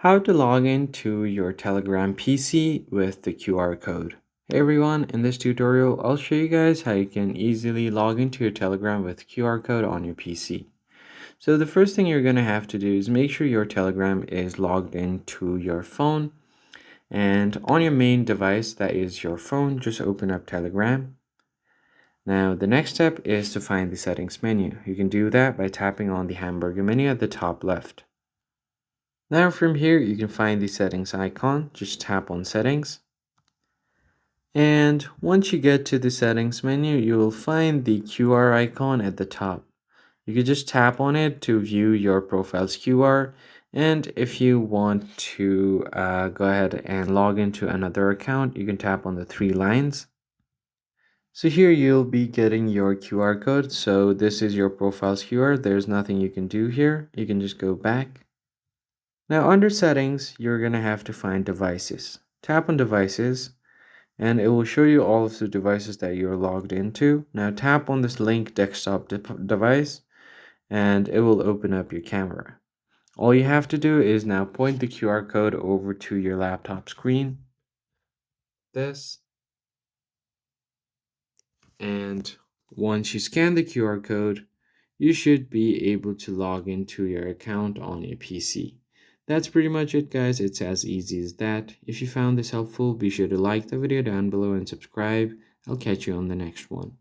How to log into your Telegram PC with the QR code. Hey everyone, in this tutorial, I'll show you guys how you can easily log into your Telegram with QR code on your PC. So the first thing you're going to have to do is make sure your Telegram is logged into your phone. And on your main device, that is your phone, just open up Telegram. Now the next step is to find the settings menu. You can do that by tapping on the hamburger menu at the top left. Now from here, you can find the settings icon. Just tap on settings. And once you get to the settings menu, you will find the QR icon at the top. You can just tap on it to view your profile's QR. And if you want to go ahead and log into another account, you can tap on the three lines. So here you'll be getting your QR code. So this is your profile's QR. There's nothing you can do here. You can just go back. Now under settings, you're going to have to find devices. Tap on devices and it will show you all of the devices that you're logged into. Now tap on this link desktop device and it will open up your camera. All you have to do is now point the QR code over to your laptop screen. This. And once you scan the QR code, you should be able to log into your account on your PC. That's pretty much it, guys. It's as easy as that. If you found this helpful, be sure to like the video down below and subscribe. I'll catch you on the next one.